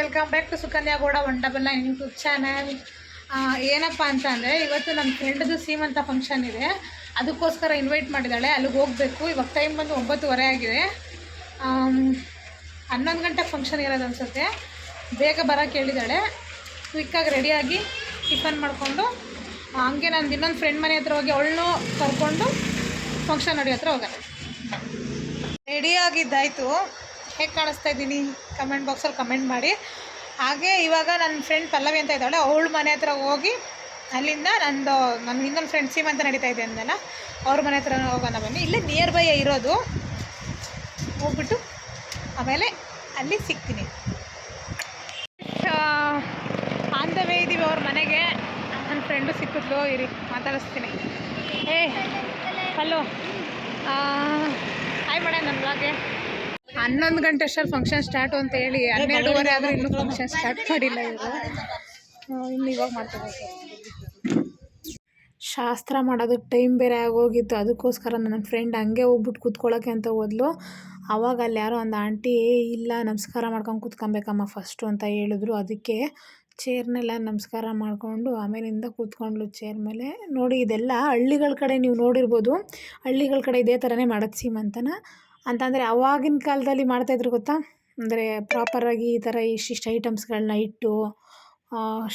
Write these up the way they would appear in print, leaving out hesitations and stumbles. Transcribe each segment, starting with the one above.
Welcome back to Sukanya Gowda 199 YouTube channel. ಏನಪ್ಪ ಅಂತ ಅಂದರೆ ಇವತ್ತು ನನ್ನ ಫ್ರೆಂಡ್ದು ಸೀಮಂತ ಫಂಕ್ಷನ್ ಇದೆ, ಅದಕ್ಕೋಸ್ಕರ ಇನ್ವೈಟ್ ಮಾಡಿದ್ದಾಳೆ. ಅಲ್ಲಿಗೆ ಹೋಗಬೇಕು. ಇವಾಗ ಟೈಮ್ ಬಂದು 9:30 ಆಗಿದೆ. 11 ಗಂಟೆಗೆ ಫಂಕ್ಷನ್ ಇರೋದು ಅನಿಸುತ್ತೆ. ಬೇಗ ಬರೋಕ್ಕೆ ಹೇಳಿದ್ದಾಳೆ. ಕ್ವಿಕ್ಕಾಗಿ ರೆಡಿಯಾಗಿ ಟಿಫನ್ ಮಾಡಿಕೊಂಡು ಹಂಗೆ ನಂದು ಇನ್ನೊಂದು ಫ್ರೆಂಡ್ ಮನೆ ಹತ್ರ ಹೋಗಿ ಅವಳನ್ನೂ ಕರ್ಕೊಂಡು ಫಂಕ್ಷನ್ ನಡೆಯೋ ಹತ್ರ ಹೋಗೋಣ. ರೆಡಿಯಾಗಿದ್ದಾಯಿತು. ಹೇಗೆ ಕಾಣಿಸ್ತಾ ಇದ್ದೀನಿ ಕಮೆಂಟ್ ಬಾಕ್ಸಲ್ಲಿ ಕಮೆಂಟ್ ಮಾಡಿ. ಹಾಗೆ ಇವಾಗ ನನ್ನ ಫ್ರೆಂಡ್ ಪಲ್ಲವಿ ಅಂತ ಇದ್ದಾಳೆ, ಅವಳ ಮನೆ ಹತ್ರ ಹೋಗಿ ಅಲ್ಲಿಂದ ನನ್ನ ಇನ್ನೊಂದು ಫ್ರೆಂಡ್ ಸೀಮಂತ ನಡೀತಾ ಇದೆ ಅಂದಲ್ಲ, ಅವ್ರ ಮನೆ ಹತ್ರ ಹೋಗೋಣ ಬನ್ನಿ. ಇಲ್ಲೇ ನಿಯರ್ ಬೈ ಇರೋದು. ಹೋಗ್ಬಿಟ್ಟು ಆಮೇಲೆ ಅಲ್ಲಿ ಸಿಗ್ತೀನಿ. ಆನ್ ದ ವೇ ಇದ್ದೀವಿ ಅವ್ರ ಮನೆಗೆ. ನನ್ನ ಫ್ರೆಂಡು ಸಿಕ್ಕಿದ್ಲು, ಇರಿ ಮಾತಾಡಿಸ್ತೀನಿ. Hello, hi madam. ನನ್ನ ಬ್ಲಾಗ್ಗೆ 11 ಗಂಟೆ ಅಷ್ಟರಲ್ಲಿ ಫಂಕ್ಷನ್ ಸ್ಟಾರ್ಟು ಅಂತ ಹೇಳಿ 12:30 ಆದರೂ ಇನ್ನೂ ಫಂಕ್ಷನ್ ಸ್ಟಾರ್ಟ್ ಮಾಡಿಲ್ಲ. ಇನ್ನು ಇವಾಗ ಮಾಡ್ಕೋಬೇಕು. ಶಾಸ್ತ್ರ ಮಾಡೋದಕ್ಕೆ ಟೈಮ್ ಬೇರೆ ಆಗೋಗಿತ್ತು. ಅದಕ್ಕೋಸ್ಕರ ನನ್ನ ಫ್ರೆಂಡ್ ಹಂಗೆ ಹೋಗ್ಬಿಟ್ಟು ಕೂತ್ಕೊಳ್ಳೋಕ್ಕೆ ಅಂತ ಹೋದ್ಲು. ಆವಾಗ ಅಲ್ಲಿ ಯಾರೋ ಒಂದು ಆಂಟಿ, ಇಲ್ಲ ನಮಸ್ಕಾರ ಮಾಡ್ಕೊಂಡು ಕೂತ್ಕೊಬೇಕಮ್ಮ ಫಸ್ಟು ಅಂತ ಹೇಳಿದ್ರು. ಅದಕ್ಕೆ ಚೇರ್ನೆಲ್ಲ ನಮಸ್ಕಾರ ಮಾಡಿಕೊಂಡು ಆಮೇಲಿಂದ ಕೂತ್ಕೊಂಡ್ಲು ಚೇರ್ ಮೇಲೆ. ನೋಡಿ, ಇದೆಲ್ಲ ಹಳ್ಳಿಗಳ ಕಡೆ ನೀವು ನೋಡಿರ್ಬೋದು. ಹಳ್ಳಿಗಳ ಕಡೆ ಇದೇ ಥರನೇ ಮಾಡೋದು ಸೀಮಂತನ. ಅಂತಂದರೆ ಆವಾಗಿನ ಕಾಲದಲ್ಲಿ ಮಾಡ್ತಾಯಿದ್ರು ಗೊತ್ತಾ, ಅಂದರೆ ಪ್ರಾಪರಾಗಿ ಈ ಥರ ಇಷ್ಟಿಷ್ಟು ಐಟಮ್ಸ್ಗಳನ್ನ ಇಟ್ಟು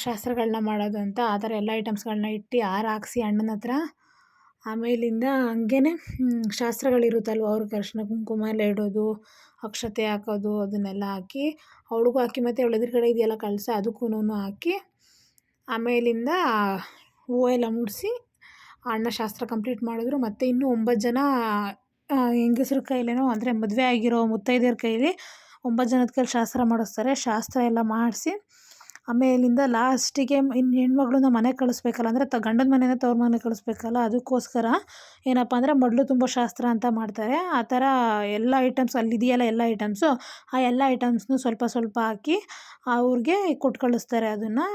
ಶಾಸ್ತ್ರಗಳನ್ನ ಮಾಡೋದು ಅಂತ. ಆ ಥರ ಎಲ್ಲ ಐಟಮ್ಸ್ಗಳನ್ನ ಇಟ್ಟು ಹಾರ ಹಾಕ್ಸಿ ಅಣ್ಣನ ಹತ್ರ. ಆಮೇಲಿಂದ ಹಂಗೇ ಶಾಸ್ತ್ರಗಳಿರುತ್ತಲ್ವ, ಅವ್ರಿಗೆ ಅರಿಶಿನ ಕುಂಕುಮ ಎಲ್ಲ ಇಡೋದು, ಅಕ್ಷತೆ ಹಾಕೋದು, ಅದನ್ನೆಲ್ಲ ಹಾಕಿ ಅವಳಿಗೂ ಹಾಕಿ, ಮತ್ತು ಅವಳ ಎದುರು ಕಡೆ ಇದೆಯಲ್ಲ ಕಳಸ, ಅದಕ್ಕೂ ಹಾಕಿ ಆಮೇಲಿಂದ ಹೂವು ಎಲ್ಲ ಮುಡಿಸಿ ಅಣ್ಣ ಶಾಸ್ತ್ರ ಕಂಪ್ಲೀಟ್ ಮಾಡಿದ್ರು. ಮತ್ತು ಇನ್ನೂ 9 ಜನ ಹೆಂಗಸ್ರ ಕೈಲೇನೋ, ಅಂದರೆ ಮದುವೆ ಆಗಿರೋ ಮುತ್ತೈದೆಯರ ಕೈಲಿ 9 ಜನದ ಕೈಲಿ ಶಾಸ್ತ್ರ ಮಾಡಿಸ್ತಾರೆ. ಶಾಸ್ತ್ರ ಎಲ್ಲ ಮಾಡಿಸಿ ಆಮೇಲಿಂದ ಲಾಸ್ಟಿಗೆ ಇನ್ನು ಹೆಣ್ಮಗಳನ್ನ ಮನೆಗೆ ಕಳಿಸ್ಬೇಕಲ್ಲ, ಅಂದರೆ ಗಂಡನ ಮನೆಯಿಂದ ತವ್ರ ಮನೆಗೆ ಕಳಿಸ್ಬೇಕಲ್ಲ, ಅದಕ್ಕೋಸ್ಕರ ಏನಪ್ಪ ಅಂದರೆ ಮೊದಲು ತುಂಬ ಶಾಸ್ತ್ರ ಅಂತ ಮಾಡ್ತಾರೆ. ಆ ಥರ ಎಲ್ಲ ಐಟಮ್ಸ್ ಅಲ್ಲಿದೆಯಲ್ಲ, ಎಲ್ಲ ಐಟಮ್ಸು, ಆ ಎಲ್ಲ ಐಟಮ್ಸ್ನು ಸ್ವಲ್ಪ ಸ್ವಲ್ಪ ಹಾಕಿ ಅವ್ರಿಗೆ ಕೊಟ್ಟು ಕಳಿಸ್ತಾರೆ. ಅದನ್ನು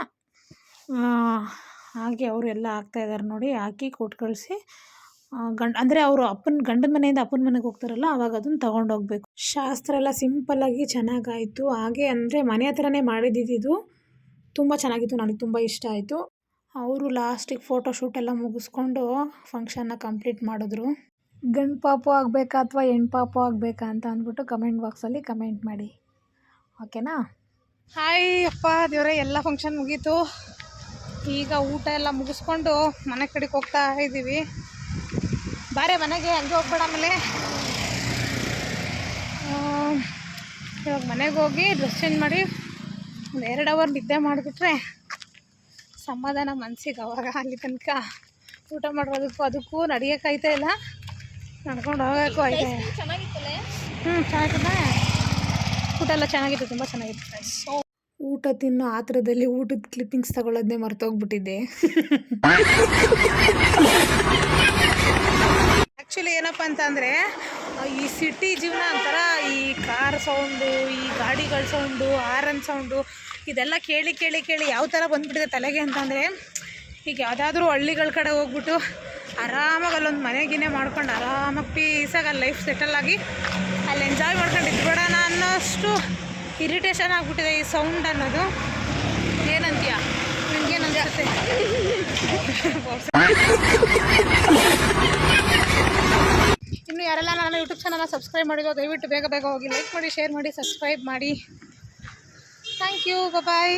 ಹಾಗೆ ಅವರೆಲ್ಲ ಹಾಕ್ತಾಯಿದ್ದಾರೆ ನೋಡಿ. ಹಾಕಿ ಕೊಟ್ಟು ಕಳಿಸಿ ಅಂದರೆ ಅವರು ಗಂಡನ ಮನೆಯಿಂದ ಅಪ್ಪನ ಮನೆಗೆ ಹೋಗ್ತಾರಲ್ಲ, ಆವಾಗ ಅದನ್ನು ತೊಗೊಂಡೋಗ್ಬೇಕು. ಶಾಸ್ತ್ರ ಎಲ್ಲ ಸಿಂಪಲ್ಲಾಗಿ ಚೆನ್ನಾಗಾಯಿತು. ಹಾಗೆ ಅಂದರೆ ಮನೆ ಹತ್ರನೇ ಮಾಡಿದ್ದಿದ್ದು, ತುಂಬ ಚೆನ್ನಾಗಿತ್ತು. ನನಗೆ ತುಂಬ ಇಷ್ಟ ಆಯಿತು. ಅವರು ಲಾಸ್ಟಿಗೆ ಫೋಟೋಶೂಟ್ ಎಲ್ಲ ಮುಗಿಸ್ಕೊಂಡು ಫಂಕ್ಷನ್ನ ಕಂಪ್ಲೀಟ್ ಮಾಡಿದ್ರು. ಗಂಡು ಪಾಪು ಆಗಬೇಕಾ ಅಥವಾ ಹೆಣ್ಣು ಪಾಪು ಆಗಬೇಕಾ ಅಂತ ಅಂದ್ಬಿಟ್ಟು ಕಮೆಂಟ್ ಬಾಕ್ಸಲ್ಲಿ ಕಮೆಂಟ್ ಮಾಡಿ, ಓಕೆನಾ? ಹಾಯ್ ಅಪ್ಪ ದೇವರೇ, ಎಲ್ಲ ಫಂಕ್ಷನ್ ಮುಗೀತು. ಈಗ ಊಟ ಎಲ್ಲ ಮುಗಿಸ್ಕೊಂಡು ಮನೆ ಕಡೆಗೆ ಹೋಗ್ತಾ ಇದ್ದೀವಿ. ಬಾರೆ ಮನೆಗೆ, ಹಂಗೆ ಹೋಗ್ಬೇಡ. ಆಮೇಲೆ ಇವಾಗ ಮನೆಗೆ ಹೋಗಿ ಡ್ರೆಸ್ ಚೇಂಜ್ ಮಾಡಿ ಒಂದು 2 ಅವರ್ ನಿದ್ದೆ ಮಾಡಿಬಿಟ್ರೆ ಸಮಾಧಾನ ಮನಸ್ಸಿಗೆ. ಅವಾಗ ಅಲ್ಲಿ ತನಕ ಊಟ ಮಾಡೋದಕ್ಕೂ ಅದಕ್ಕೂ ನಡೆಯೋಕ್ಕಾಯ್ತಾ ಇಲ್ಲ, ನಡ್ಕೊಂಡು ಹೋಗೋಕ್ಕೂ ಆಯ್ತಾ ಇಲ್ಲ. ಚೆನ್ನಾಗಿತ್ತು. ಊಟ ಎಲ್ಲ ಚೆನ್ನಾಗಿತ್ತು, ತುಂಬ ಚೆನ್ನಾಗಿತ್ತು. ಊಟ ತಿನ್ನೋ ಆತರದಲ್ಲಿ ಊಟದ ಕ್ಲಿಪ್ಪಿಂಗ್ಸ್ ತಗೊಳ್ಳೋದನ್ನೇ ಮರ್ತೋಗ್ಬಿಟ್ಟಿದ್ದೆ. ಆ್ಯಕ್ಚುಲಿ ಏನಪ್ಪ ಅಂತಂದರೆ, ಈ ಸಿಟಿ ಜೀವನ ಒಂಥರ, ಈ ಕಾರ್ ಸೌಂಡು, ಈ ಗಾಡಿಗಳ ಸೌಂಡು, ಹಾರನ್ ಸೌಂಡು, ಇದೆಲ್ಲ ಕೇಳಿ ಕೇಳಿ ಕೇಳಿ ಯಾವ ಥರ ಬಂದುಬಿಟ್ಟಿದೆ ತಲೆಗೆ ಅಂತಂದರೆ, ಈಗ ಯಾವುದಾದ್ರೂ ಹಳ್ಳಿಗಳ ಕಡೆ ಹೋಗ್ಬಿಟ್ಟು ಆರಾಮಾಗಿ ಅಲ್ಲೊಂದು ಮನೆಗಿನೇ ಮಾಡ್ಕೊಂಡು ಆರಾಮಾಗಿ ಪೀಸಾಗಿ ಅಲ್ಲಿ ಲೈಫ್ ಸೆಟಲ್ಲಾಗಿ ಅಲ್ಲಿ ಎಂಜಾಯ್ ಮಾಡ್ಕೊಂಡು ಇದ್ಬಿಡೋಣ ಅನ್ನೋಷ್ಟು ಇರಿಟೇಷನ್ ಆಗಿಬಿಟ್ಟಿದೆ ಈ ಸೌಂಡ್ ಅನ್ನೋದು. ಏನಂತೀಯ? ನಿಮಗೇನು ಅನಿಸುತ್ತೆ? ಇನ್ನು ಯಾರೆಲ್ಲ ನನ್ನ ಯೂಟ್ಯೂಬ್ ಚಾನಲ್ನ ಸಬ್ಸ್ಕ್ರೈಬ್ ಮಾಡಿದ್ರು ದಯವಿಟ್ಟು ಬೇಗ ಬೇಗ ಹೋಗಿ ಲೈಕ್ ಮಾಡಿ, ಶೇರ್ ಮಾಡಿ, ಸಬ್ಸ್ಕ್ರೈಬ್ ಮಾಡಿ. Thank you, bye.